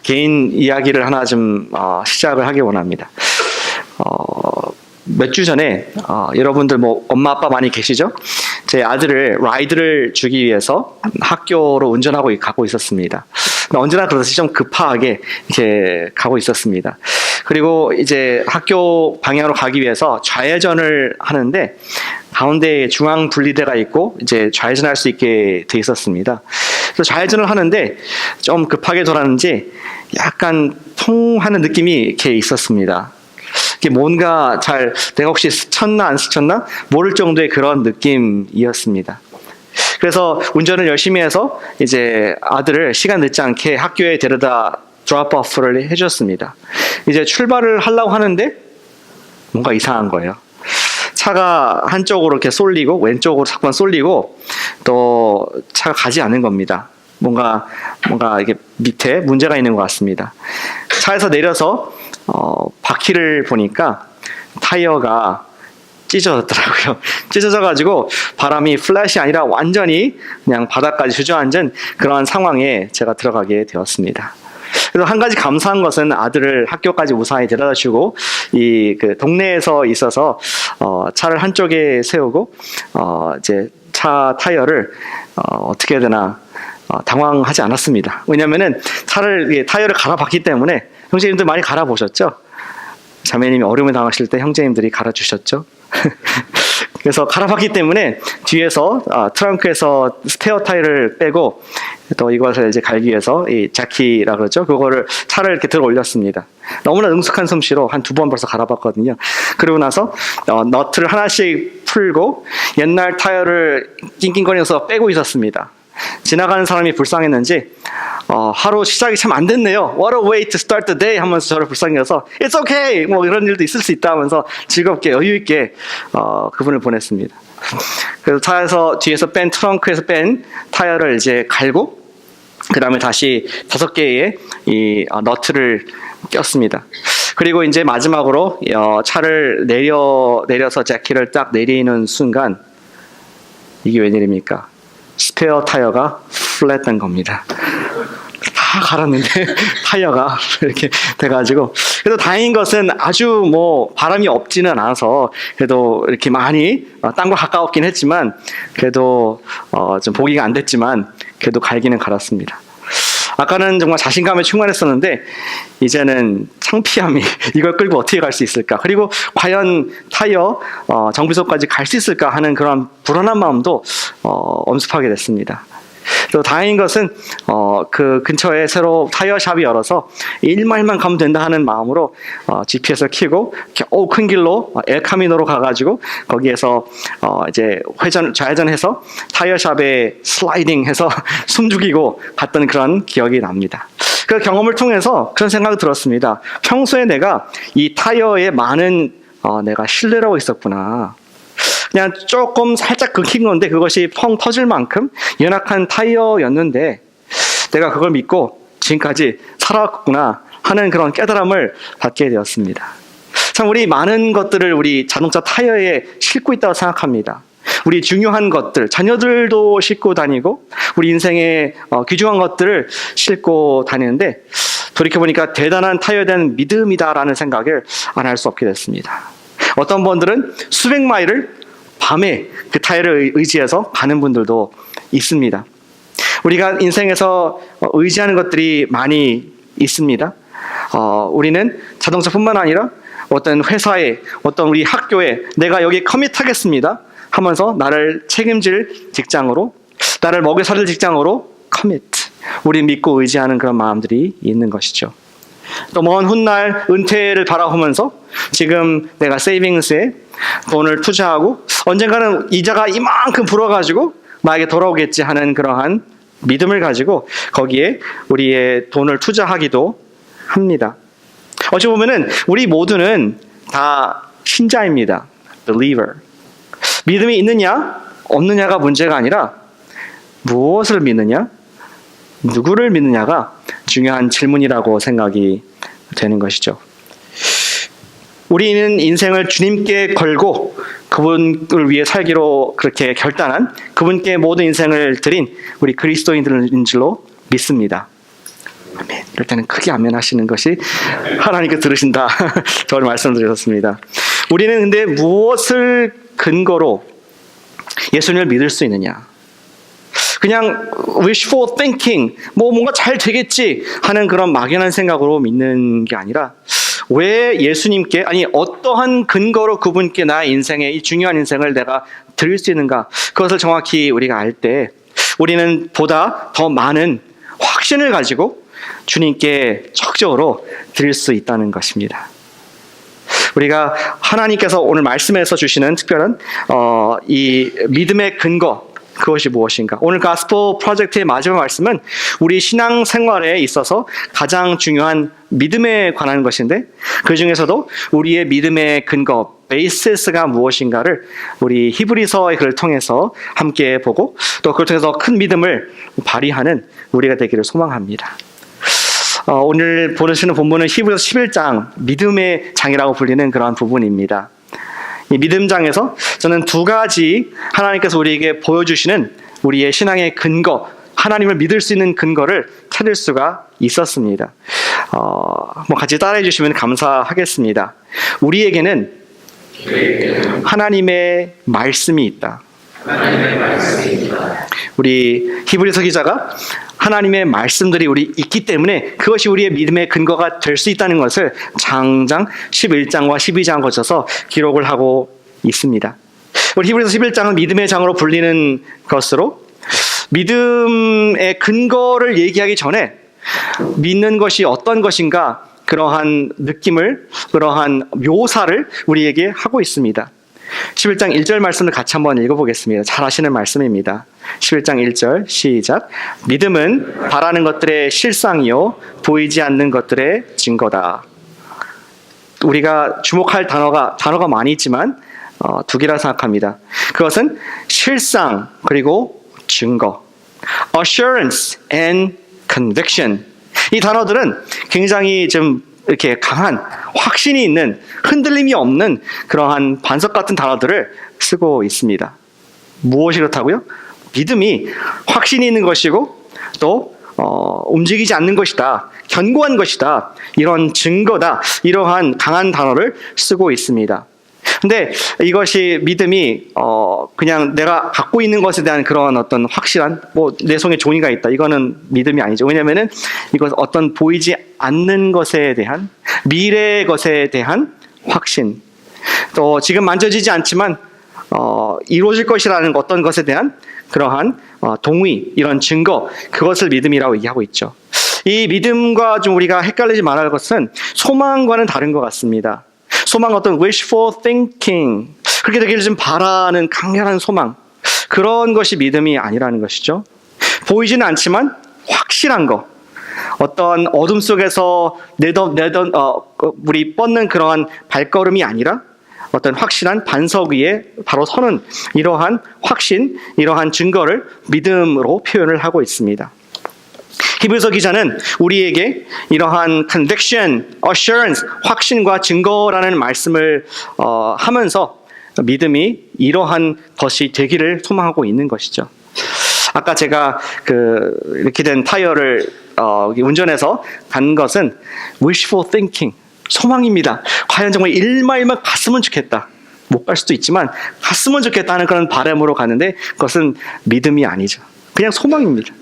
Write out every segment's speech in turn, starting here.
개인 이야기를 하나 좀 시작을 하기 원합니다. 몇 주 전에 여러분들 뭐 엄마 아빠 많이 계시죠? 제 아들을 라이드를 주기 위해서 학교로 운전하고 가고 있었습니다. 언제나 그렇듯이 좀 급하게 이렇게 가고 있었습니다. 그리고 이제 학교 방향으로 가기 위해서 좌회전을 하는데 가운데 중앙 분리대가 있고 이제 좌회전할 수 있게 돼 있었습니다. 그래서 좌회전을 하는데 좀 급하게 돌았는지 약간 통 하는 느낌이 이렇게 있었습니다. 이게 뭔가 내가 혹시 스쳤나 안 스쳤나 모를 정도의 그런 느낌이었습니다. 그래서 운전을 열심히 해서 이제 아들을 시간 늦지 않게 학교에 데려다 드롭오프를 해줬습니다. 이제 출발을 하려고 하는데 뭔가 이상한 거예요. 차가 한쪽으로 이렇게 쏠리고 왼쪽으로 자꾸만 쏠리고 또 차가 가지 않는 겁니다. 뭔가 이게 밑에 문제가 있는 것 같습니다. 차에서 내려서 바퀴를 보니까 타이어가 찢어졌더라고요. 찢어져가지고 바람이 플랫이 아니라 완전히 그냥 바닥까지 주저앉은 그러한 상황에 제가 들어가게 되었습니다. 그래서 한 가지 감사한 것은 아들을 학교까지 무사히 데려다 주고 그 동네에서 있어서 차를 한쪽에 세우고 이제 차 타이어를 어떻게 해야 되나 당황하지 않았습니다. 왜냐면은 타이어를 갈아봤기 때문에 형제님들 많이 갈아보셨죠? 자매님이 어려움을 당하실 때 형제님들이 갈아주셨죠? 그래서 갈아봤기 때문에 뒤에서 트렁크에서 스페어 타이어를 빼고 또 이것을 이제 갈기 위해서 이 자키라 그러죠. 그거를 차를 이렇게 들어 올렸습니다. 너무나 능숙한 솜씨로 한 2번 벌써 갈아봤거든요. 그리고 나서 너트를 하나씩 풀고 옛날 타이어를 낑낑거리면서 빼고 있었습니다. 지나가는 사람이 불쌍했는지 하루 시작이 참 안 됐네요. What a way to start the day 하면서 저를 불쌍해서 It's okay! 뭐 이런 일도 있을 수 있다 하면서 즐겁게 여유 있게 그분을 보냈습니다. 그래서 차에서 뒤에서 트렁크에서 뺀 타이어를 이제 갈고 그 다음에 다시 5개의 이 너트를 꼈습니다. 그리고 이제 마지막으로 차를 내려서 자키를 딱 내리는 순간 이게 웬일입니까? 스페어 타이어가 플랫된 겁니다. 다 갈았는데 타이어가 이렇게 돼가지고 그래도 다행인 것은 아주 뭐 바람이 없지는 않아서 그래도 이렇게 많이 땅과 가까웠긴 했지만 그래도 좀 보기가 안 됐지만 그래도 갈기는 갈았습니다. 아까는 정말 자신감에 충만했었는데 이제는 창피함이 이걸 끌고 어떻게 갈 수 있을까? 그리고 과연 타이어 정비소까지 갈 수 있을까 하는 그런 불안한 마음도 엄습하게 됐습니다. 또 다행인 것은 그 근처에 새로 타이어 샵이 열어서 1마일만 가면 된다 하는 마음으로 GPS를 켜고 큰 길로 엘카미노로 가가지고 거기에서 이제 좌회전해서 타이어 샵에 슬라이딩해서 숨 죽이고 갔던 그런 기억이 납니다. 그 경험을 통해서 그런 생각이 들었습니다. 평소에 내가 이 타이어에 많은 내가 신뢰를 하고 있었구나. 그냥 조금 살짝 긁힌 건데 그것이 펑 터질 만큼 연약한 타이어였는데 내가 그걸 믿고 지금까지 살아왔구나 하는 그런 깨달음을 받게 되었습니다. 참 우리 많은 것들을 우리 자동차 타이어에 싣고 있다고 생각합니다. 우리 중요한 것들, 자녀들도 싣고 다니고 우리 인생의 귀중한 것들을 싣고 다니는데 돌이켜보니까 대단한 타이어에 대한 믿음이다라는 생각을 안 할 수 없게 됐습니다. 어떤 분들은 수백 마일을 밤에 그 타이어를 의지해서 가는 분들도 있습니다. 우리가 인생에서 의지하는 것들이 많이 있습니다. 우리는 자동차뿐만 아니라 어떤 회사에, 어떤 우리 학교에 내가 여기 커밋하겠습니다 하면서 나를 책임질 직장으로, 나를 먹여 살릴 직장으로 커밋. 우리 믿고 의지하는 그런 마음들이 있는 것이죠. 또 먼 훗날 은퇴를 바라보면서 지금 내가 세이빙스에 돈을 투자하고 언젠가는 이자가 이만큼 불어가지고 나에게 돌아오겠지 하는 그러한 믿음을 가지고 거기에 우리의 돈을 투자하기도 합니다. 어찌 보면은 우리 모두는 다 신자입니다. believer. 믿음이 있느냐 없느냐가 문제가 아니라 무엇을 믿느냐, 누구를 믿느냐가 중요한 질문이라고 생각이 되는 것이죠. 우리는 인생을 주님께 걸고 그분을 위해 살기로 그렇게 결단한 그분께 모든 인생을 드린 우리 그리스도인들인 줄로 믿습니다. 아멘. 이럴 때는 크게 아멘 하시는 것이 하나님께 들으신다. 저를 말씀드렸습니다. 우리는 근데 무엇을 근거로 예수님을 믿을 수 있느냐? 그냥 wishful thinking, 뭔가 잘 되겠지 하는 그런 막연한 생각으로 믿는 게 아니라 왜 예수님께, 아니 어떠한 근거로 그분께 나의 인생의 이 중요한 인생을 내가 드릴 수 있는가? 그것을 정확히 우리가 알 때 우리는 보다 더 많은 확신을 가지고 주님께 적극적으로 드릴 수 있다는 것입니다. 우리가 하나님께서 오늘 말씀에서 주시는 특별한 이 믿음의 근거, 그것이 무엇인가? 오늘 가스포 프로젝트의 마지막 말씀은 우리 신앙 생활에 있어서 가장 중요한 믿음에 관한 것인데, 그 중에서도 우리의 믿음의 근거, 베이시스가 무엇인가를 우리 히브리서의 글을 통해서 함께 보고 또 그걸 통해서 큰 믿음을 발휘하는 우리가 되기를 소망합니다. 오늘 보시는 본문은 히브리서 11장, 믿음의 장이라고 불리는 그러한 부분입니다. 이 믿음장에서 저는 두 가지 하나님께서 우리에게 보여주시는 우리의 신앙의 근거, 하나님을 믿을 수 있는 근거를 찾을 수가 있었습니다. 같이 따라해 주시면 감사하겠습니다. 우리에게는 하나님의 말씀이 있다. 우리 히브리서 기자가 하나님의 말씀들이 우리 있기 때문에 그것이 우리의 믿음의 근거가 될 수 있다는 것을 장장 11장과 12장 거쳐서 기록을 하고 있습니다. 우리 히브리서 11장은 믿음의 장으로 불리는 것으로 믿음의 근거를 얘기하기 전에 믿는 것이 어떤 것인가, 그러한 느낌을, 그러한 묘사를 우리에게 하고 있습니다. 11장 1절 말씀을 같이 한번 읽어보겠습니다. 잘 아시는 말씀입니다. 11장 1절 시작. 믿음은 바라는 것들의 실상이요 보이지 않는 것들의 증거다. 우리가 주목할 단어가 많이 있지만 두 개라 생각합니다. 그것은 실상 그리고 증거, assurance and conviction. 이 단어들은 굉장히 좀 이렇게 강한 확신이 있는, 흔들림이 없는 그러한 반석 같은 단어들을 쓰고 있습니다. 무엇이 그렇다고요? 믿음이 확신이 있는 것이고 또 움직이지 않는 것이다, 견고한 것이다, 이런 증거다, 이러한 강한 단어를 쓰고 있습니다. 근데 이것이 믿음이 그냥 내가 갖고 있는 것에 대한 그런 어떤 확실한, 내 손에 종이가 있다, 이거는 믿음이 아니죠. 왜냐하면은 이것 어떤 보이지 않는 것에 대한, 미래의 것에 대한 확신, 또 지금 만져지지 않지만 이루어질 것이라는 어떤 것에 대한 그러한 동의, 이런 증거, 그것을 믿음이라고 얘기하고 있죠. 이 믿음과 좀 우리가 헷갈리지 말아야 할 것은 소망과는 다른 것 같습니다. 소망, 어떤 wishful thinking, 그렇게 되기를 좀 바라는 강렬한 소망, 그런 것이 믿음이 아니라는 것이죠. 보이지는 않지만 확실한 것, 어떤 어둠 속에서 우리 뻗는 그러한 발걸음이 아니라 어떤 확실한 반석 위에 바로 서는 이러한 확신, 이러한 증거를 믿음으로 표현을 하고 있습니다. 히브리서 기자는 우리에게 이러한 conviction, assurance, 확신과 증거라는 말씀을 하면서 믿음이 이러한 것이 되기를 소망하고 있는 것이죠. 아까 제가 이렇게 된 타이어를 운전해서 간 것은 wishful thinking, 소망입니다. 과연 정말 일마일마 갔으면 좋겠다. 못 갈 수도 있지만 갔으면 좋겠다는 그런 바람으로 가는데 그것은 믿음이 아니죠. 그냥 소망입니다.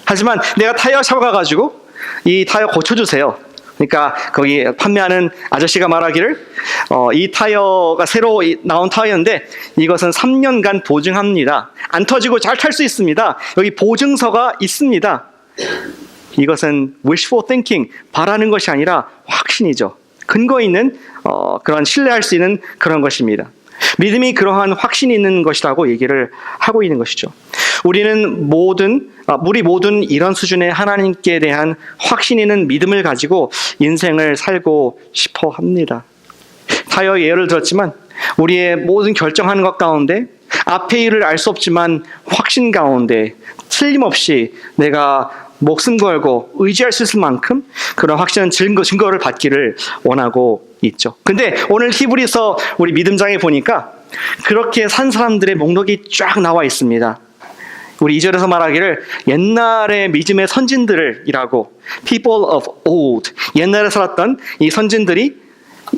하지만 내가 타이어 샵 가가지고 이 타이어 고쳐주세요. 그러니까 거기 판매하는 아저씨가 말하기를 이 타이어가 새로 나온 타이어인데 이것은 3년간 보증합니다. 안 터지고 잘 탈 수 있습니다. 여기 보증서가 있습니다. 이것은 wishful thinking, 바라는 것이 아니라 확신이죠. 근거 있는 그런 신뢰할 수 있는 그런 것입니다. 믿음이 그러한 확신이 있는 것이라고 얘기를 하고 있는 것이죠. 우리 모든 이런 수준의 하나님께 대한 확신 있는 믿음을 가지고 인생을 살고 싶어 합니다. 타이어 예를 들었지만 우리의 모든 결정하는 것 가운데 앞의 일을 알 수 없지만 확신 가운데 틀림없이 내가 목숨 걸고 의지할 수 있을 만큼 그런 확실한 증거를 받기를 원하고 있죠. 근데 오늘 히브리서 우리 믿음장에 보니까 그렇게 산 사람들의 목록이 쫙 나와 있습니다. 우리 2절에서 말하기를 옛날의 믿음의 선진들이라고, people of old, 옛날에 살았던 이 선진들이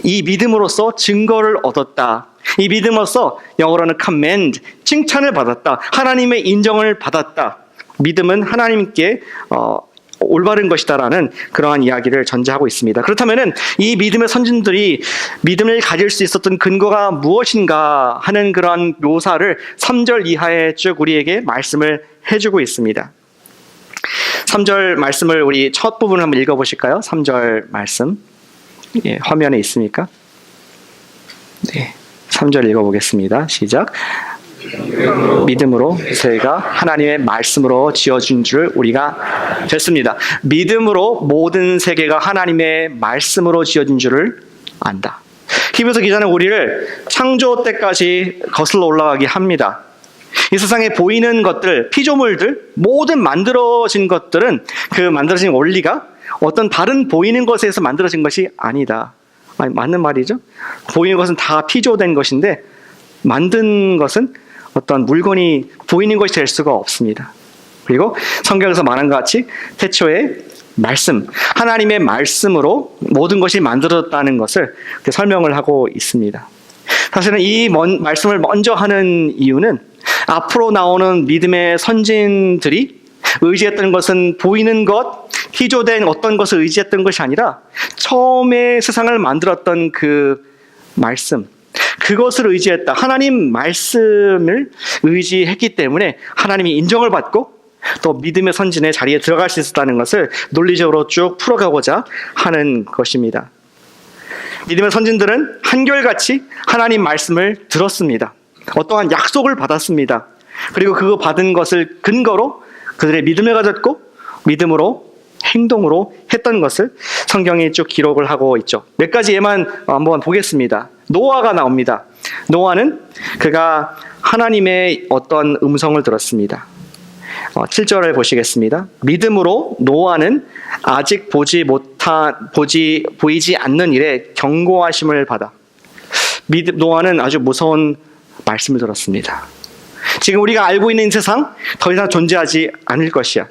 이 믿음으로써 증거를 얻었다. 이 믿음으로써 영어로는 commend, 칭찬을 받았다. 하나님의 인정을 받았다. 믿음은 하나님께 올바른 것이다라는 그러한 이야기를 전제하고 있습니다. 그렇다면은 이 믿음의 선진들이 믿음을 가질 수 있었던 근거가 무엇인가 하는 그러한 묘사를 3절 이하에 쭉 우리에게 말씀을 해주고 있습니다. 3절 말씀을 우리 첫 부분을 한번 읽어보실까요? 3절 말씀. 예, 화면에 있습니까? 네, 3절 읽어보겠습니다. 시작. 믿음으로 저희가 하나님의 말씀으로 지어준 줄 우리가 됐습니다. 믿음으로 모든 세계가 하나님의 말씀으로 지어진 줄을 안다. 히브리서 기자는 우리를 창조 때까지 거슬러 올라가게 합니다. 이 세상에 보이는 것들, 피조물들, 모든 만들어진 것들은 그 만들어진 원리가 어떤 다른 보이는 것에서 만들어진 것이 아니다. 아니, 맞는 말이죠. 보이는 것은 다 피조된 것인데 만든 것은 어떤 물건이 보이는 것이 될 수가 없습니다. 그리고 성경에서 말한 것 같이 태초에 말씀, 하나님의 말씀으로 모든 것이 만들어졌다는 것을 설명을 하고 있습니다. 사실은 이 말씀을 먼저 하는 이유는 앞으로 나오는 믿음의 선진들이 의지했던 것은 보이는 것, 피조된 어떤 것을 의지했던 것이 아니라 처음에 세상을 만들었던 그 말씀, 그것을 의지했다. 하나님 말씀을 의지했기 때문에 하나님이 인정을 받고 또 믿음의 선진의 자리에 들어갈 수 있었다는 것을 논리적으로 쭉 풀어가고자 하는 것입니다. 믿음의 선진들은 한결같이 하나님 말씀을 들었습니다. 어떠한 약속을 받았습니다. 그리고 그거 받은 것을 근거로 그들의 믿음을 가졌고 믿음으로 행동으로 했던 것을 성경이 쭉 기록을 하고 있죠. 몇 가지 예만 한번 보겠습니다. 노아가 나옵니다. 노아는 그가 하나님의 어떤 음성을 들었습니다. 7절을 보시겠습니다. 믿음으로 노아는 아직 보이지 않는 일에 경고하심을 받아. 노아는 아주 무서운 말씀을 들었습니다. 지금 우리가 알고 있는 세상 더 이상 존재하지 않을 것이야.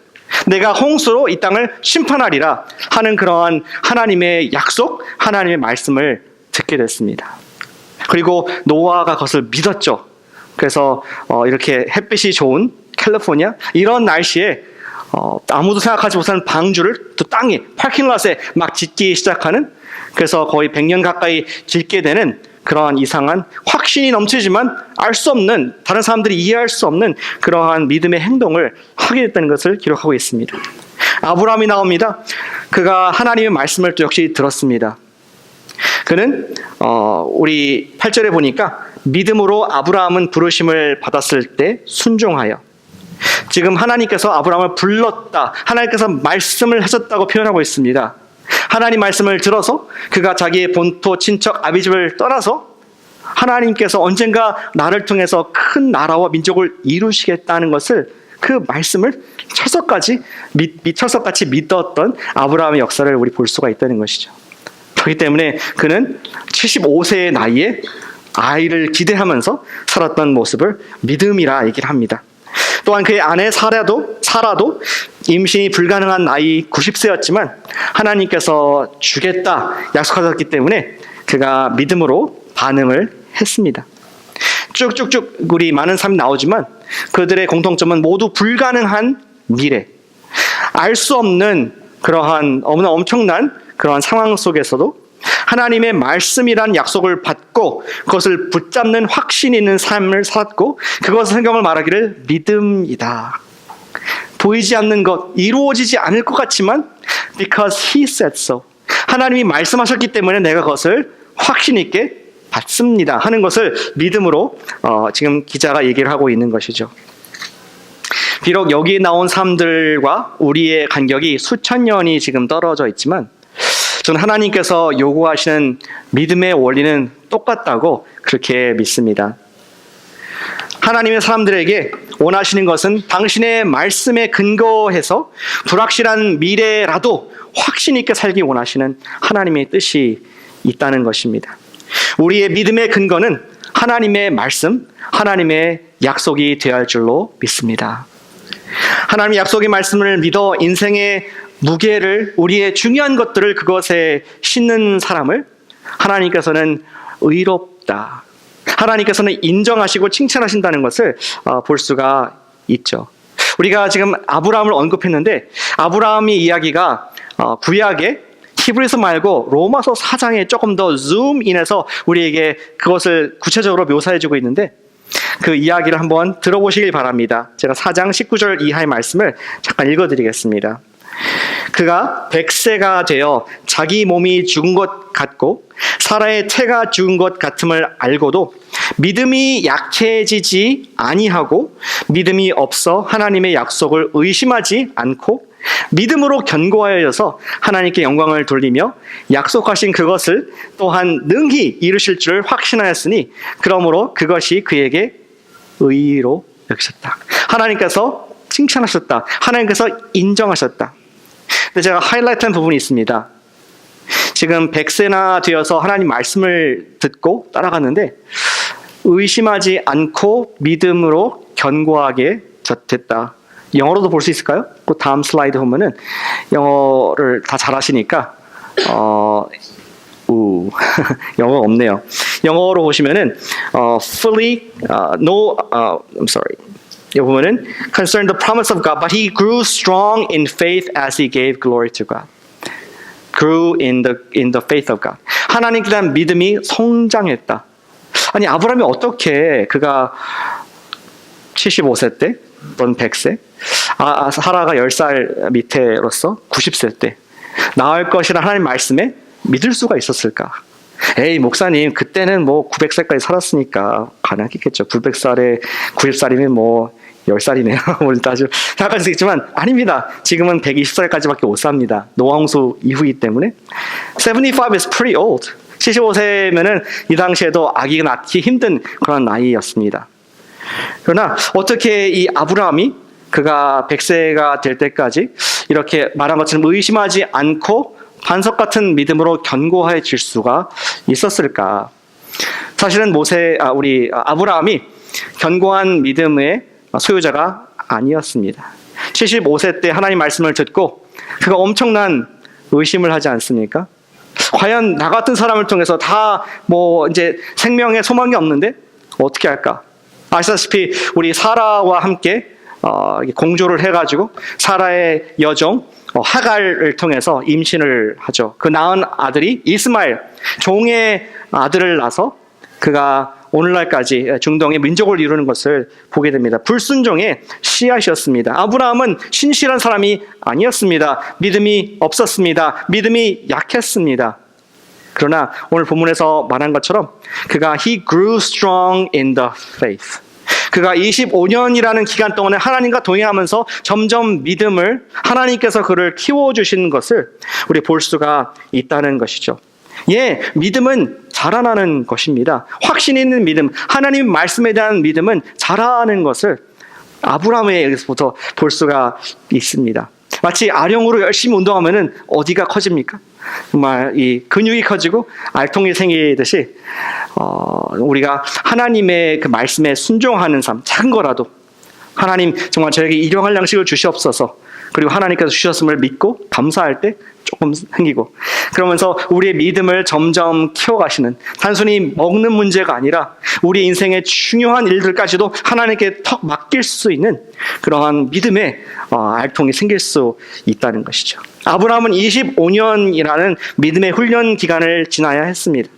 내가 홍수로 이 땅을 심판하리라 하는 그러한 하나님의 약속, 하나님의 말씀을 듣게 됐습니다. 그리고 노아가 그것을 믿었죠. 그래서 이렇게 햇빛이 좋은 캘리포니아 이런 날씨에 아무도 생각하지 못하는 방주를 또 땅에 파킹롯에 막 짓기 시작하는, 그래서 거의 100년 가까이 짓게 되는 그러한 이상한 확신이 넘치지만 알 수 없는, 다른 사람들이 이해할 수 없는 그러한 믿음의 행동을 하게 됐다는 것을 기록하고 있습니다. 아브라함이 나옵니다. 그가 하나님의 말씀을 또 역시 들었습니다. 그는 우리 8절에 보니까 믿음으로 아브라함은 부르심을 받았을 때 순종하여, 지금 하나님께서 아브라함을 불렀다, 하나님께서 말씀을 하셨다고 표현하고 있습니다. 하나님 말씀을 들어서 그가 자기의 본토 친척 아비집을 떠나서 하나님께서 언젠가 나를 통해서 큰 나라와 민족을 이루시겠다는 것을, 그 말씀을 철석같이 믿었던 아브라함의 역사를 우리 볼 수가 있다는 것이죠. 그렇기 때문에 그는 75세의 나이에 아이를 기대하면서 살았던 모습을 믿음이라 얘기를 합니다. 또한 그의 아내 사라도 임신이 불가능한 나이 90세였지만 하나님께서 주겠다 약속하셨기 때문에 그가 믿음으로 반응을 했습니다. 쭉쭉쭉 우리 많은 사람이 나오지만 그들의 공통점은 모두 불가능한 미래, 알 수 없는 그러한 너무나 엄청난 그러한 상황 속에서도 하나님의 말씀이란 약속을 받고 그것을 붙잡는 확신 있는 삶을 살았고, 그것을 성경을 말하기를 믿음이다. 보이지 않는 것, 이루어지지 않을 것 같지만 because he said so, 하나님이 말씀하셨기 때문에 내가 그것을 확신 있게 받습니다 하는 것을 믿음으로 지금 기자가 얘기를 하고 있는 것이죠. 비록 여기 나온 사람들과 우리의 간격이 수천 년이 지금 떨어져 있지만 저는 하나님께서 요구하시는 믿음의 원리는 똑같다고 그렇게 믿습니다. 하나님의 사람들에게 원하시는 것은 당신의 말씀에 근거해서 불확실한 미래라도 확신 있게 살기 원하시는 하나님의 뜻이 있다는 것입니다. 우리의 믿음의 근거는 하나님의 말씀, 하나님의 약속이 되어야 할 줄로 믿습니다. 하나님의 약속의 말씀을 믿어 인생의 무게를, 우리의 중요한 것들을 그것에 싣는 사람을 하나님께서는 의롭다, 하나님께서는 인정하시고 칭찬하신다는 것을 볼 수가 있죠. 우리가 지금 아브라함을 언급했는데, 아브라함의 이야기가 구약의 히브리서 말고 로마서 4장에 조금 더 줌인해서 우리에게 그것을 구체적으로 묘사해주고 있는데, 그 이야기를 한번 들어보시길 바랍니다. 제가 4장 19절 이하의 말씀을 잠깐 읽어드리겠습니다. 그가 100세가 되어 자기 몸이 죽은 것 같고 사라의 태가 죽은 것 같음을 알고도 믿음이 약해지지 아니하고 믿음이 없어 하나님의 약속을 의심하지 않고 믿음으로 견고하여져서 하나님께 영광을 돌리며 약속하신 그것을 또한 능히 이루실 줄 확신하였으니 그러므로 그것이 그에게 의로 여기셨다. 하나님께서 칭찬하셨다. 하나님께서 인정하셨다. 근데 제가 하이라이트한 부분이 있습니다. 지금 100세나 되어서 하나님 말씀을 듣고 따라갔는데 의심하지 않고 믿음으로 견고하게 됐다. 영어로도 볼 수 있을까요? 그 다음 슬라이드 보면은 영어를 다 잘하시니까 영어가 없네요. 영어로 보시면은 fully I'm sorry. 여기 보면은 concerned the promise of God, but he grew strong in faith as he gave glory to God. Grew in the faith of God. 하나님께 대한 믿음이 성장했다. 아니 아브라함이 어떻게 그가 75세 때 또는 100세 사라가 10살 밑에로서 90세 때 나을 것이라 하나님 말씀에 믿을 수가 있었을까? 에이 목사님 그때는 뭐 900살까지 살았으니까 가능하겠죠. 900살에 90살이면 뭐 10살이네요. 오늘 따지고 생각할 수 있지만 아닙니다. 지금은 120살까지밖에 못 삽니다. 노홍수 이후이기 때문에 75 is pretty old. 75세면은 이 당시에도 아기가 낳기 힘든 그런 나이였습니다. 그러나 어떻게 이 아브라함이 그가 100세가 될 때까지 이렇게 말한 것처럼 의심하지 않고 반석 같은 믿음으로 견고해질 수가 있었을까? 사실은 우리 아브라함이 견고한 믿음의 소유자가 아니었습니다. 75세 때 하나님 말씀을 듣고 그가 엄청난 의심을 하지 않습니까? 과연 나 같은 사람을 통해서 다 이제 생명에 소망이 없는데 어떻게 할까? 아시다시피 우리 사라와 함께 공조를 해가지고 사라의 여종 하갈을 통해서 임신을 하죠. 그 낳은 아들이 이스마엘, 종의 아들을 낳아서 그가 오늘날까지 중동의 민족을 이루는 것을 보게 됩니다. 불순종의 씨앗이었습니다. 아브라함은 신실한 사람이 아니었습니다. 믿음이 없었습니다. 믿음이 약했습니다. 그러나 오늘 본문에서 말한 것처럼 그가 he grew strong in the faith. 그가 25년이라는 기간 동안에 하나님과 동행하면서 점점 믿음을 하나님께서 그를 키워주신 것을 우리 볼 수가 있다는 것이죠. 믿음은 자라나는 것입니다. 확신 있는 믿음, 하나님 말씀에 대한 믿음은 자라는 것을 아브라함에게서부터 볼 수가 있습니다. 마치 아령으로 열심히 운동하면은 어디가 커집니까? 정말 이 근육이 커지고 알통이 생기듯이 우리가 하나님의 그 말씀에 순종하는 삶, 작은 거라도 하나님 정말 저에게 일용할 양식을 주시옵소서. 그리고 하나님께서 주셨음을 믿고 감사할 때 조금 생기고 그러면서 우리의 믿음을 점점 키워가시는 단순히 먹는 문제가 아니라 우리 인생의 중요한 일들까지도 하나님께 턱 맡길 수 있는 그러한 믿음의 알통이 생길 수 있다는 것이죠. 아브라함은 25년이라는 믿음의 훈련 기간을 지나야 했습니다.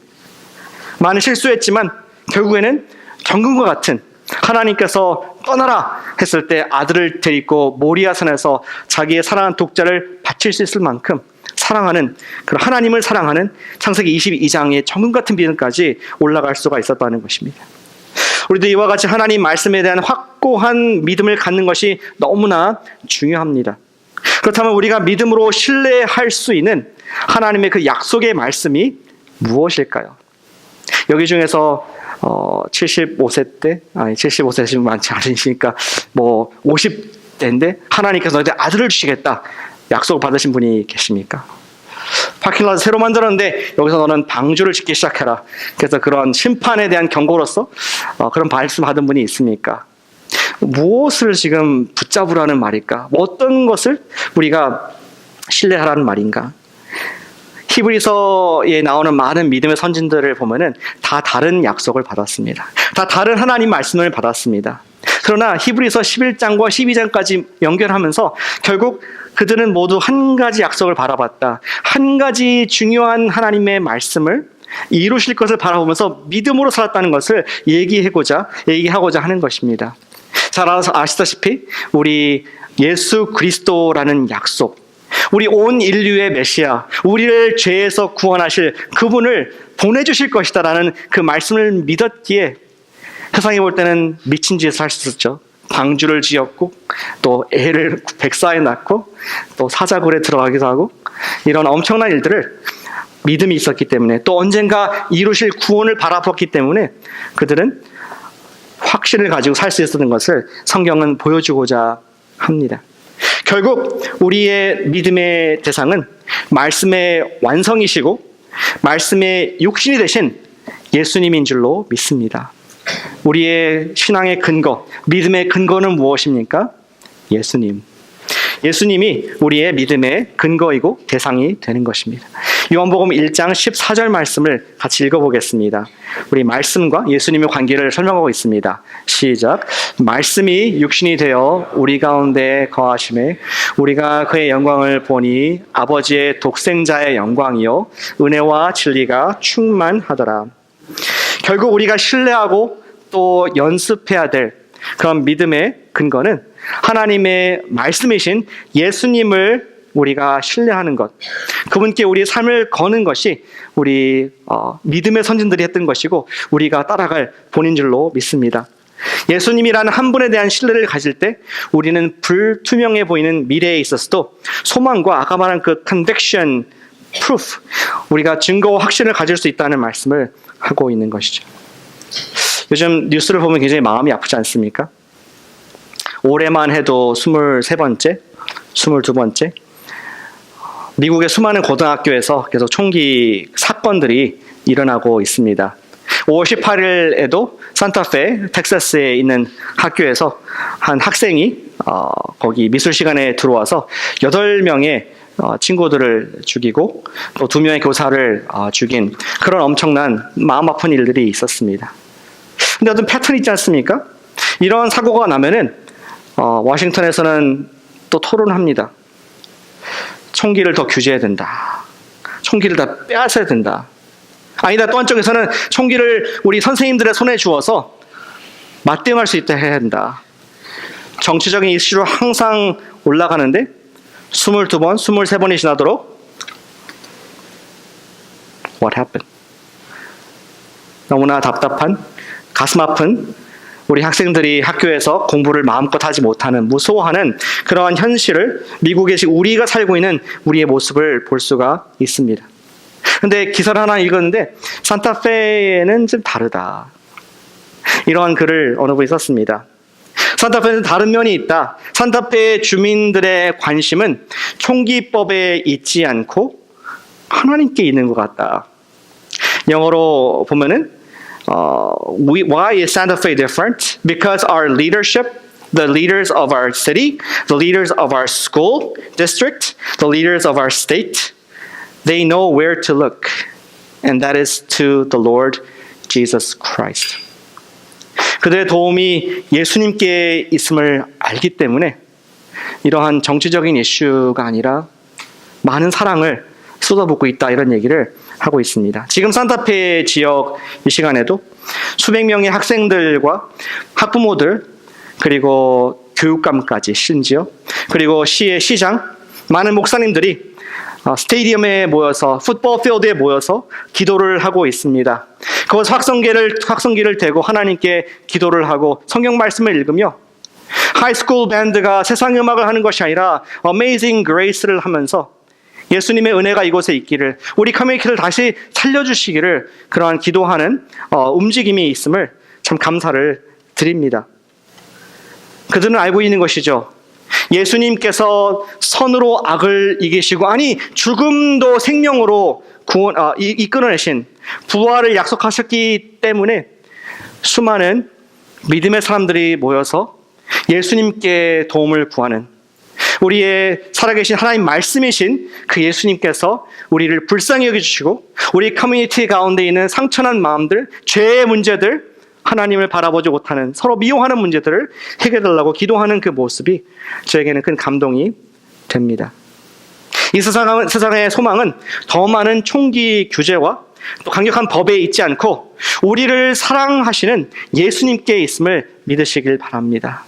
많은 실수했지만 결국에는 정금과 같은 하나님께서 떠나라 했을 때 아들을 데리고 모리아산에서 자기의 사랑하는 독자를 바칠 수 있을 만큼 사랑하는 그런 하나님을 사랑하는 창세기 22장의 정금 같은 믿음까지 올라갈 수가 있었다는 것입니다. 우리도 이와 같이 하나님 말씀에 대한 확고한 믿음을 갖는 것이 너무나 중요합니다. 그렇다면 우리가 믿음으로 신뢰할 수 있는 하나님의 그 약속의 말씀이 무엇일까요? 여기 중에서 75세 때, 75세 지금 많지 않으시니까 50대인데 하나님께서 너희들 아들을 주시겠다 약속을 받으신 분이 계십니까? 파킹lot 새로 만들었는데 여기서 너는 방주를 짓기 시작해라. 그래서 그런 심판에 대한 경고로서 그런 말씀 받은 분이 있습니까? 무엇을 지금 붙잡으라는 말일까? 어떤 것을 우리가 신뢰하라는 말인가? 히브리서에 나오는 많은 믿음의 선진들을 보면은 다 다른 약속을 받았습니다. 다 다른 하나님 말씀을 받았습니다. 그러나 히브리서 11장과 12장까지 연결하면서 결국 그들은 모두 한 가지 약속을 바라봤다. 한 가지 중요한 하나님의 말씀을 이루실 것을 바라보면서 믿음으로 살았다는 것을 얘기하고자 하는 것입니다. 잘 아시다시피 우리 예수 그리스도라는 약속, 우리 온 인류의 메시아, 우리를 죄에서 구원하실 그분을 보내주실 것이다라는 그 말씀을 믿었기에 세상에 볼 때는 미친 짓을 할 수 있었죠. 방주를 지었고 또 애를 백사에 낳고 또 사자굴에 들어가기도 하고 이런 엄청난 일들을 믿음이 있었기 때문에 또 언젠가 이루실 구원을 바라봤기 때문에 그들은 확신을 가지고 살 수 있었던 것을 성경은 보여주고자 합니다. 결국 우리의 믿음의 대상은 말씀의 완성이시고 말씀의 육신이 되신 예수님인 줄로 믿습니다. 우리의 신앙의 근거, 믿음의 근거는 무엇입니까? 예수님. 예수님이 우리의 믿음의 근거이고 대상이 되는 것입니다. 요한복음 1장 14절 말씀을 같이 읽어보겠습니다. 우리 말씀과 예수님의 관계를 설명하고 있습니다. 시작. 말씀이 육신이 되어 우리 가운데 거하심에 우리가 그의 영광을 보니 아버지의 독생자의 영광이요 은혜와 진리가 충만하더라. 결국 우리가 신뢰하고 또 연습해야 될 그런 믿음의 근거는 하나님의 말씀이신 예수님을 우리가 신뢰하는 것, 그분께 우리의 삶을 거는 것이 우리 믿음의 선진들이 했던 것이고 우리가 따라갈 본인 줄로 믿습니다. 예수님이라는 한 분에 대한 신뢰를 가질 때 우리는 불투명해 보이는 미래에 있어서도 소망과 아까 말한 그 conviction, proof, 우리가 증거와 확신을 가질 수 있다는 말씀을 하고 있는 것이죠. 요즘 뉴스를 보면 굉장히 마음이 아프지 않습니까? 올해만 해도 23번째, 22번째 미국의 수많은 고등학교에서 계속 총기 사건들이 일어나고 있습니다. 5월 18일에도 산타페, 텍사스에 있는 학교에서 한 학생이 거기 미술 시간에 들어와서 8명의 친구들을 죽이고 또 2명의 교사를 죽인 그런 엄청난 마음 아픈 일들이 있었습니다. 근데 어떤 패턴이 있지 않습니까? 이런 사고가 나면은 워싱턴에서는 또 토론합니다. 총기를 더 규제해야 된다. 총기를 다 빼앗아야 된다. 아니다, 또 한쪽에서는 총기를 우리 선생님들의 손에 주어서 맞대응할 수 있다 해야 한다. 정치적인 이슈로 항상 올라가는데 22번, 23번이 지나도록 What happened? 너무나 답답한, 가슴 아픈 우리 학생들이 학교에서 공부를 마음껏 하지 못하는, 무서워하는 그러한 현실을 미국에 우리가 살고 있는 우리의 모습을 볼 수가 있습니다. 근데 기사를 하나 읽었는데 산타페에는 좀 다르다. 이러한 글을 어느 분이 썼습니다. 산타페에는 다른 면이 있다. 산타페 주민들의 관심은 총기법에 있지 않고 하나님께 있는 것 같다. 영어로 보면은 why is Santa Fe different? Because our leadership, the leaders of our city, the leaders of our school district, the leaders of our state, they know where to look, and that is to the Lord Jesus Christ. 그들의 도움이 예수님께 있음을 알기 때문에 이러한 정치적인 이슈가 아니라 많은 사랑을 쏟아붓고 있다, 이런 얘기를 하고 있습니다. 지금 산타페 지역 이 시간에도 수백 명의 학생들과 학부모들, 그리고 교육감까지 심지어, 그리고 시의 시장, 많은 목사님들이 스테디움에 모여서, 풋볼 필드에 모여서 기도를 하고 있습니다. 거기서 확성기를 대고 하나님께 기도를 하고 성경 말씀을 읽으며 하이스쿨 밴드가 세상 음악을 하는 것이 아니라 Amazing Grace를 하면서 예수님의 은혜가 이곳에 있기를, 우리 커뮤니티를 다시 살려주시기를, 그러한 기도하는 움직임이 있음을 참 감사를 드립니다. 그들은 알고 있는 것이죠. 예수님께서 선으로 악을 이기시고, 아니 죽음도 생명으로 이끌어내신 부활을 약속하셨기 때문에 수많은 믿음의 사람들이 모여서 예수님께 도움을 구하는, 우리의 살아계신 하나님 말씀이신 그 예수님께서 우리를 불쌍히 여겨주시고 우리 커뮤니티 가운데 있는 상처난 마음들, 죄의 문제들, 하나님을 바라보지 못하는 서로 미워하는 문제들을 해결해달라고 기도하는 그 모습이 저에게는 큰 감동이 됩니다. 이 세상의 소망은 더 많은 총기 규제와 또 강력한 법에 있지 않고 우리를 사랑하시는 예수님께 있음을 믿으시길 바랍니다.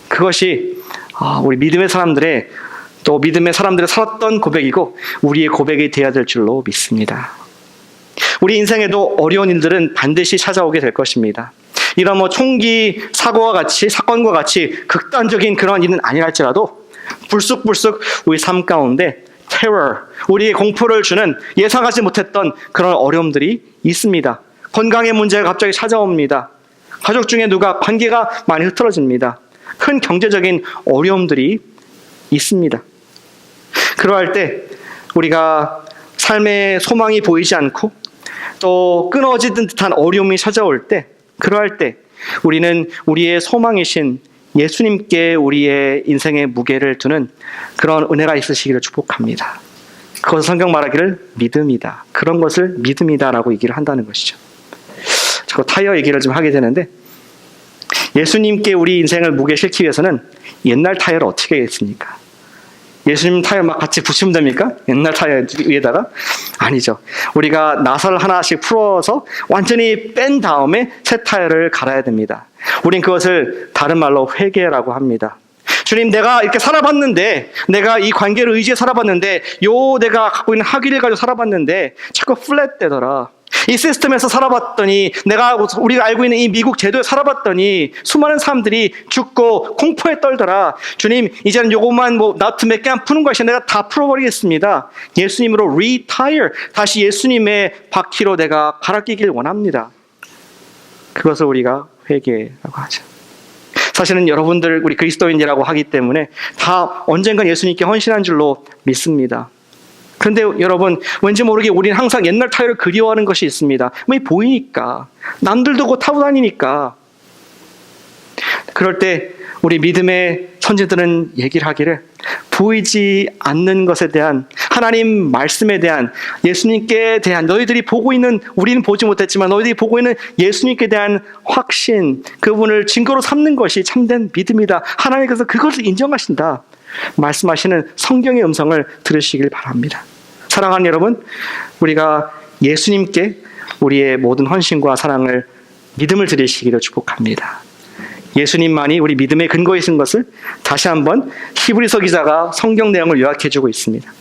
그것이 우리 믿음의 사람들의 또 믿음의 사람들이 살았던 고백이고 우리의 고백이 되어야 될 줄로 믿습니다. 우리 인생에도 어려운 일들은 반드시 찾아오게 될 것입니다. 이런 총기 사건과 같이 극단적인 그런 일은 아니랄지라도 불쑥불쑥 우리 삶 가운데 테러, 우리의 공포를 주는 예상하지 못했던 그런 어려움들이 있습니다. 건강의 문제가 갑자기 찾아옵니다. 가족 중에 누가 관계가 많이 흐트러집니다. 큰 경제적인 어려움들이 있습니다. 그러할 때 우리가 삶의 소망이 보이지 않고 또 끊어지는 듯한 어려움이 찾아올 때, 그러할 때 우리는 우리의 소망이신 예수님께 우리의 인생의 무게를 두는 그런 은혜가 있으시기를 축복합니다. 그것을 성경 말하기를 믿음이다. 그런 것을 믿음이다라고 얘기를 한다는 것이죠. 자꾸 타이어 얘기를 좀 하게 되는데, 예수님께 우리 인생을 무게 실기 위해서는 옛날 타이어를 어떻게 했습니까? 예수님 타이어 막 같이 붙이면 됩니까? 옛날 타이어 위에다가? 아니죠. 우리가 나사를 하나씩 풀어서 완전히 뺀 다음에 새 타이어를 갈아야 됩니다. 우린 그것을 다른 말로 회개라고 합니다. 주님, 내가 이렇게 살아봤는데, 내가 이 관계를 의지해 살아봤는데, 내가 갖고 있는 학위를 가지고 살아봤는데 자꾸 플랫되더라. 이 시스템에서 살아봤더니, 우리가 알고 있는 이 미국 제도에 살아봤더니 수많은 사람들이 죽고 공포에 떨더라. 주님, 이제는 요것만 나트 몇 개만 푸는 것이 내가 다 풀어버리겠습니다. 예수님으로 retire, 다시 예수님의 바퀴로 내가 갈아 끼길 원합니다. 그것을 우리가 회개라고 하죠. 사실은 여러분들 우리 그리스도인이라고 하기 때문에 다 언젠간 예수님께 헌신한 줄로 믿습니다. 그런데 여러분, 왠지 모르게 우리는 항상 옛날 타이어를 그리워하는 것이 있습니다. 보이니까, 남들도 곧 타고 다니니까. 그럴 때 우리 믿음의 선지들은 얘기를 하기를, 보이지 않는 것에 대한, 하나님 말씀에 대한, 예수님께 대한, 너희들이 보고 있는, 우리는 보지 못했지만 너희들이 보고 있는 예수님께 대한 확신, 그분을 증거로 삼는 것이 참된 믿음이다. 하나님께서 그것을 인정하신다 말씀하시는 성경의 음성을 들으시길 바랍니다. 사랑하는 여러분, 우리가 예수님께 우리의 모든 헌신과 사랑을, 믿음을 드리시기를 축복합니다. 예수님만이 우리 믿음의 근거이신 것을 다시 한번 히브리서 기자가 성경 내용을 요약해주고 있습니다.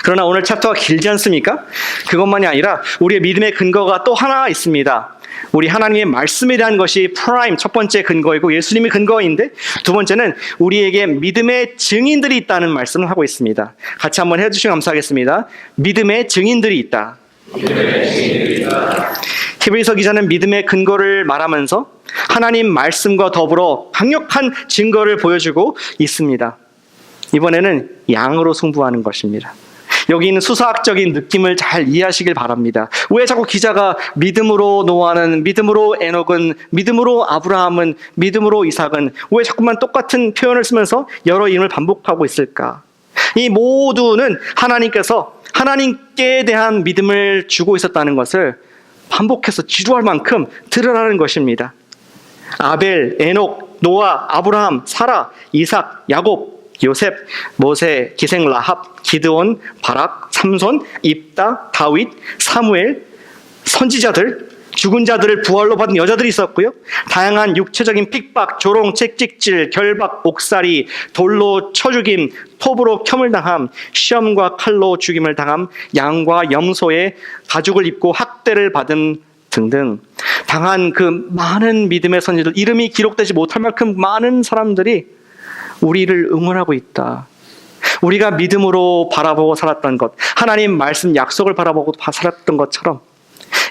그러나 오늘 챕터가 길지 않습니까? 그것만이 아니라 우리의 믿음의 근거가 또 하나 있습니다. 우리 하나님의 말씀에 대한 것이 프라임, 첫 번째 근거이고 예수님이 근거인데, 두 번째는 우리에게 믿음의 증인들이 있다는 말씀을 하고 있습니다. 같이 한번 해주시면 감사하겠습니다. 믿음의 증인들이 있다. 히브리서 기자는 믿음의 근거를 말하면서 하나님 말씀과 더불어 강력한 증거를 보여주고 있습니다. 이번에는 양으로 승부하는 것입니다. 여기 있는 수사학적인 느낌을 잘 이해하시길 바랍니다. 왜 자꾸 기자가 믿음으로 노아는, 믿음으로 에녹은, 믿음으로 아브라함은, 믿음으로 이삭은, 왜 자꾸만 똑같은 표현을 쓰면서 여러 이름을 반복하고 있을까? 이 모두는 하나님께서 하나님께 대한 믿음을 주고 있었다는 것을 반복해서 지루할 만큼 드러나는 것입니다. 아벨, 에녹, 노아, 아브라함, 사라, 이삭, 야곱, 요셉, 모세, 기생 라합, 기드온, 바락, 삼손, 입다, 다윗, 사무엘, 선지자들, 죽은 자들을 부활로 받은 여자들이 있었고요. 다양한 육체적인 핍박, 조롱, 채찍질, 결박, 옥살이, 돌로 쳐 죽임, 톱으로 켬을 당함, 시험과 칼로 죽임을 당함, 양과 염소의 가죽을 입고 학대를 받은 등등 당한 그 많은 믿음의 선지들, 이름이 기록되지 못할 만큼 많은 사람들이 우리를 응원하고 있다. 우리가 믿음으로 바라보고 살았던 것, 하나님 말씀 약속을 바라보고 살았던 것처럼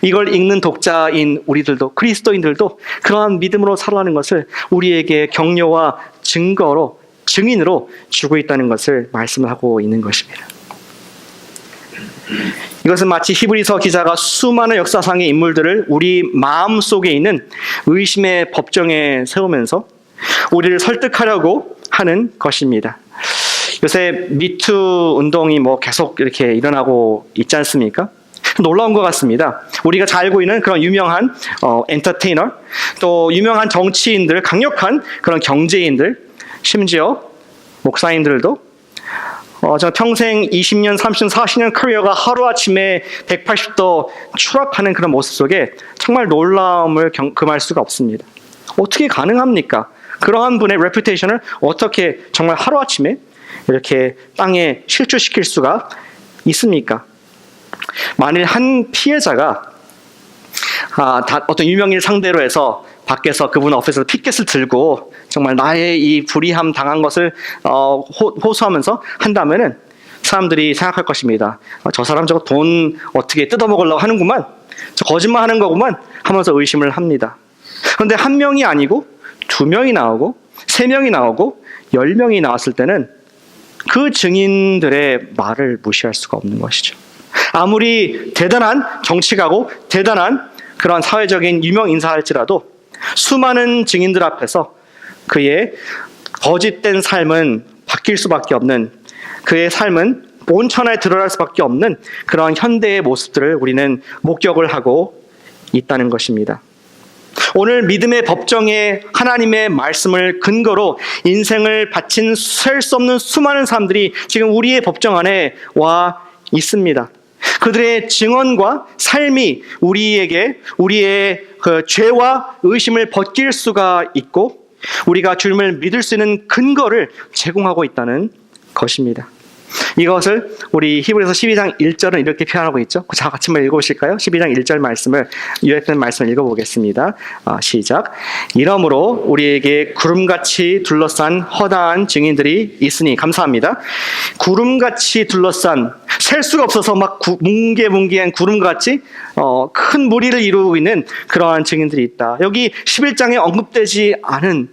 이걸 읽는 독자인 우리들도, 그리스도인들도 그러한 믿음으로 살아가는 것을 우리에게 격려와 증거로, 증인으로 주고 있다는 것을 말씀을 하고 있는 것입니다. 이것은 마치 히브리서 기자가 수많은 역사상의 인물들을 우리 마음속에 있는 의심의 법정에 세우면서 우리를 설득하려고 하는 것입니다. 요새 미투 운동이 계속 이렇게 일어나고 있지 않습니까? 놀라운 것 같습니다. 우리가 잘 알고 있는 그런 유명한 엔터테이너, 또 유명한 정치인들, 강력한 그런 경제인들, 심지어 목사님들도 저 평생 20년, 30년, 40년 커리어가 하루아침에 180도 추락하는 그런 모습 속에 정말 놀라움을 금할 수가 없습니다. 어떻게 가능합니까? 그러한 분의 레퓨테이션을 어떻게 정말 하루아침에 이렇게 땅에 실추시킬 수가 있습니까? 만일 한 피해자가 어떤 유명인을 상대로 해서 밖에서 그분 앞에서 피켓을 들고 정말 나의 이 불의함 당한 것을 호소하면서 한다면은 사람들이 생각할 것입니다. 저 사람 저거 돈 어떻게 뜯어먹으려고 하는구만, 저 거짓말 하는 거구만 하면서 의심을 합니다. 그런데 한 명이 아니고 2명이 나오고 3명이 나오고 10명이 나왔을 때는 그 증인들의 말을 무시할 수가 없는 것이죠. 아무리 대단한 정치가고 대단한 그런 사회적인 유명 인사할지라도 수많은 증인들 앞에서 그의 거짓된 삶은 바뀔 수밖에 없는, 그의 삶은 온천에 드러날 수밖에 없는 그런 현대의 모습들을 우리는 목격을 하고 있다는 것입니다. 오늘 믿음의 법정에 하나님의 말씀을 근거로 인생을 바친 셀 수 없는 수많은 사람들이 지금 우리의 법정 안에 와 있습니다. 그들의 증언과 삶이 우리에게 우리의 그 죄와 의심을 벗길 수가 있고 우리가 주님을 믿을 수 있는 근거를 제공하고 있다는 것입니다. 이것을 우리 히브리서 12장 1절은 이렇게 표현하고 있죠. 자, 같이 한번 읽어보실까요? 12장 1절 말씀을, 요약된 말씀을 읽어보겠습니다. 시작. 이러므로 우리에게 구름같이 둘러싼 허다한 증인들이 있으니, 감사합니다. 구름같이 둘러싼, 셀 수가 없어서 막 뭉게뭉게한 구름같이 큰 무리를 이루고 있는 그러한 증인들이 있다. 여기 11장에 언급되지 않은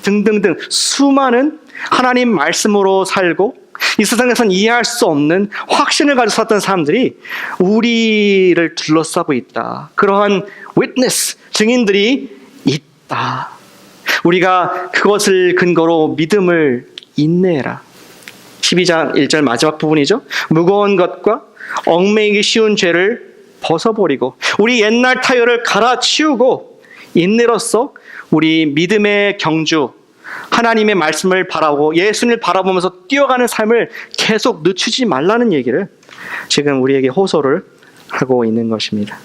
등등등 수많은 하나님 말씀으로 살고 이 세상에선 이해할 수 없는 확신을 가지고 살았던 사람들이 우리를 둘러싸고 있다. 그러한 witness, 증인들이 있다. 우리가 그것을 근거로 믿음을 인내해라. 12장 1절 마지막 부분이죠. 무거운 것과 얽매이기 쉬운 죄를 벗어버리고 우리 옛날 타협을 갈아치우고 인내로서 우리 믿음의 경주, 하나님의 말씀을 바라보고 예수님을 바라보면서 뛰어가는 삶을 계속 늦추지 말라는 얘기를 지금 우리에게 호소를 하고 있는 것입니다.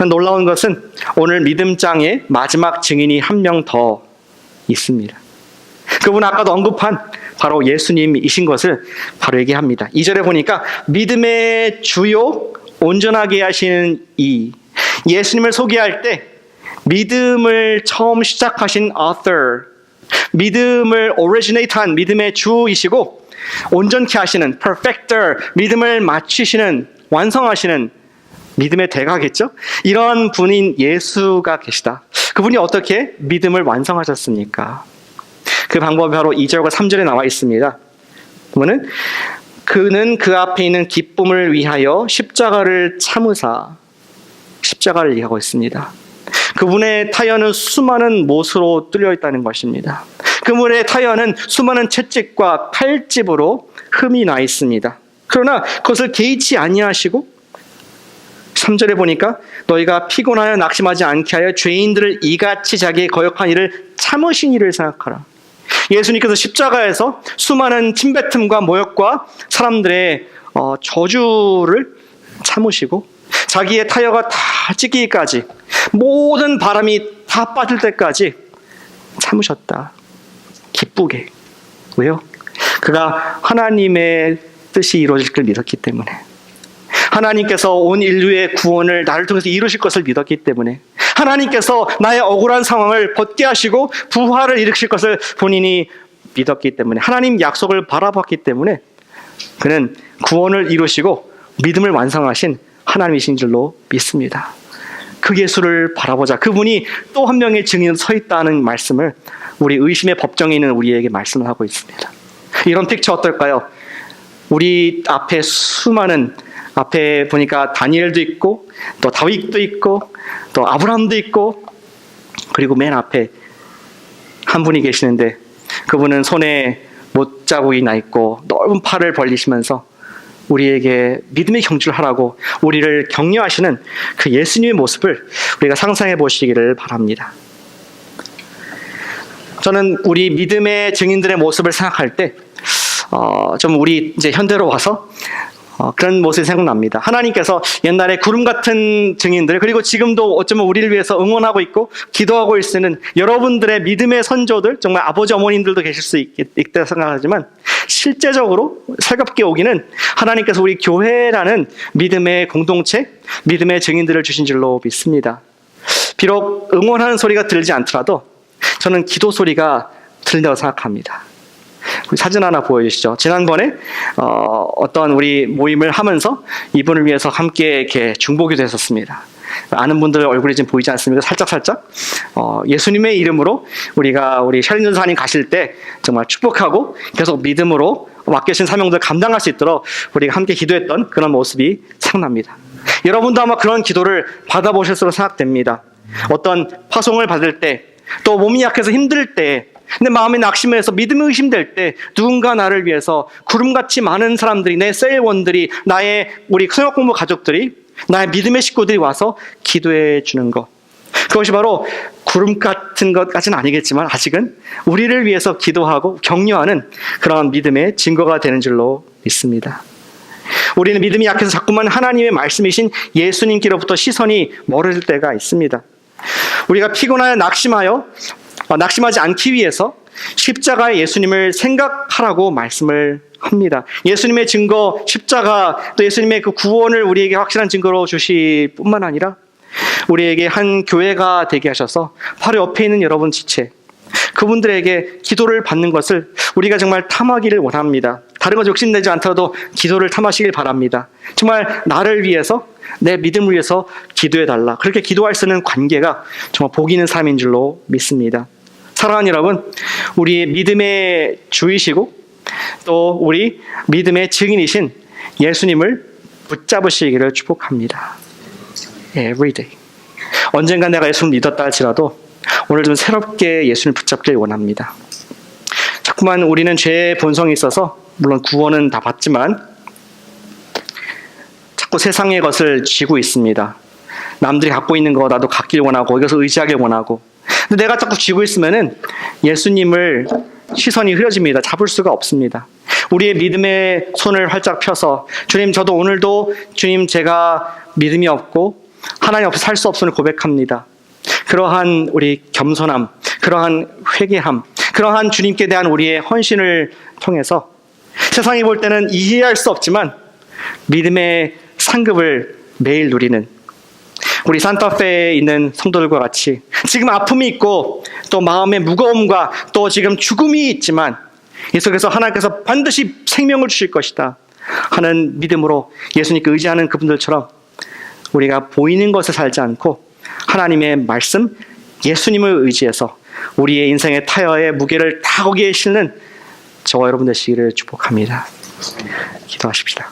놀라운 것은 오늘 믿음장에 마지막 증인이 한 명 더 있습니다. 그분 아까도 언급한 바로 예수님이신 것을 바로 얘기합니다. 2절에 보니까 믿음의 주요 온전하게 하시는 이, 예수님을 소개할 때 믿음을 처음 시작하신 author, 믿음을 originate한 믿음의 주이시고 온전케 하시는 perfecter, 믿음을 마치시는, 완성하시는 믿음의 대가겠죠? 이런 분인 예수가 계시다. 그분이 어떻게 믿음을 완성하셨습니까? 그 방법이 바로 2절과 3절에 나와 있습니다. 그러면 그는 그 앞에 있는 기쁨을 위하여 십자가를 참으사, 십자가를 얘기하고 있습니다. 그분의 타연은 수많은 못으로 뚫려 있다는 것입니다. 그분의 타연은 수많은 채찍과 칼집으로 흠이 나 있습니다. 그러나 그것을 개의치 아니하시고 3절에 보니까 너희가 피곤하여 낙심하지 않게 하여 죄인들을 이같이 자기의 거역한 일을 참으신 일을 생각하라. 예수님께서 십자가에서 수많은 침뱉음과 모욕과 사람들의 저주를 참으시고 자기의 타협가 다 찢기기까지 모든 바람이 다 빠질 때까지 참으셨다. 기쁘게. 왜요? 그가 하나님의 뜻이 이루어질 걸 믿었기 때문에, 하나님께서 온 인류의 구원을 나를 통해서 이루실 것을 믿었기 때문에, 하나님께서 나의 억울한 상황을 벗게 하시고 부활을 일으키실 것을 본인이 믿었기 때문에, 하나님 약속을 바라봤기 때문에 그는 구원을 이루시고 믿음을 완성하신 하나님이신 줄로 믿습니다. 그 예수를 바라보자. 그분이 또 한 명의 증인으로 서 있다는 말씀을 우리 의심의 법정에 있는 우리에게 말씀을 하고 있습니다. 이런 픽처 어떨까요? 우리 앞에 수많은, 앞에 보니까 다니엘도 있고 또 다윗도 있고 또 아브라함도 있고, 그리고 맨 앞에 한 분이 계시는데 그분은 손에 못자국이 나 있고 넓은 팔을 벌리시면서 우리에게 믿음의 경주를 하라고 우리를 격려하시는 그 예수님의 모습을 우리가 상상해 보시기를 바랍니다. 저는 우리 믿음의 증인들의 모습을 생각할 때 좀 우리 이제 현대로 와서 그런 모습이 생각납니다. 하나님께서 옛날에 구름 같은 증인들, 그리고 지금도 어쩌면 우리를 위해서 응원하고 있고 기도하고 있는 여러분들의 믿음의 선조들, 정말 아버지 어머님들도 계실 수 있다 생각하지만 실제적으로 살갑게 오기는 하나님께서 우리 교회라는 믿음의 공동체, 믿음의 증인들을 주신 줄로 믿습니다. 비록 응원하는 소리가 들리지 않더라도 저는 기도 소리가 들린다고 생각합니다. 우리 사진 하나 보여주시죠. 지난번에 어떤 우리 모임을 하면서 이분을 위해서 함께 이렇게 중보기도 했었습니다. 아는 분들 얼굴이 지금 보이지 않습니까? 살짝 예수님의 이름으로 우리가 우리 셔린 전사님 가실 때 정말 축복하고 계속 믿음으로 맡겨진 사명들 감당할 수 있도록 우리가 함께 기도했던 그런 모습이 생각납니다. 여러분도 아마 그런 기도를 받아보셨으로 생각됩니다. 어떤 파송을 받을 때, 또 몸이 약해서 힘들 때, 내 마음이 낙심해서 믿음이 의심될 때 누군가 나를 위해서 구름같이 많은 사람들이, 내 셀원들이, 나의 우리 성역공부 가족들이, 나의 믿음의 식구들이 와서 기도해 주는 것, 그것이 바로 구름 같은 것까지는 아니겠지만 아직은 우리를 위해서 기도하고 격려하는 그런 믿음의 증거가 되는 줄로 믿습니다. 우리는 믿음이 약해서 자꾸만 하나님의 말씀이신 예수님께로부터 시선이 멀어질 때가 있습니다. 우리가 피곤하여 낙심하지 않기 위해서 십자가의 예수님을 생각하라고 말씀을 합니다. 예수님의 증거, 십자가, 또 예수님의 그 구원을 우리에게 확실한 증거로 주실 뿐만 아니라 우리에게 한 교회가 되게 하셔서 바로 옆에 있는 여러분 지체, 그분들에게 기도를 받는 것을 우리가 정말 탐하기를 원합니다. 다른 것 욕심내지 않더라도 기도를 탐하시길 바랍니다. 정말 나를 위해서, 내 믿음을 위해서 기도해달라. 그렇게 기도할 수 있는 관계가 정말 복 있는 삶인 줄로 믿습니다. 사랑하는 여러분, 우리 믿음의 주이시고 또 우리 믿음의 증인이신 예수님을 붙잡으시기를 축복합니다. Every day. 언젠가 내가 예수님을 믿었다 할지라도 오늘 좀 새롭게 예수님을 붙잡기를 원합니다. 자꾸만 우리는 죄의 본성이 있어서 물론 구원은 다 받지만 자꾸 세상의 것을 쥐고 있습니다. 남들이 갖고 있는 거 나도 갖길 원하고 이것을 의지하길 원하고, 근데 내가 자꾸 쥐고 있으면은 예수님을 시선이 흐려집니다. 잡을 수가 없습니다. 우리의 믿음의 손을 활짝 펴서 주님, 저도 오늘도 주님, 제가 믿음이 없고 하나님 없이 살 수 없음을 고백합니다. 그러한 우리 겸손함, 그러한 회개함, 그러한 주님께 대한 우리의 헌신을 통해서 세상이 볼 때는 이해할 수 없지만 믿음의 상급을 매일 누리는 우리 산타페에 있는 성도들과 같이 지금 아픔이 있고 또 마음의 무거움과 또 지금 죽음이 있지만 이 속에서 하나님께서 반드시 생명을 주실 것이다 하는 믿음으로 예수님께 의지하는 그분들처럼 우리가 보이는 것에 살지 않고 하나님의 말씀, 예수님을 의지해서 우리의 인생의 타협의 무게를 다 거기에 실는 저와 여러분 되시기를 축복합니다. 기도하십시다.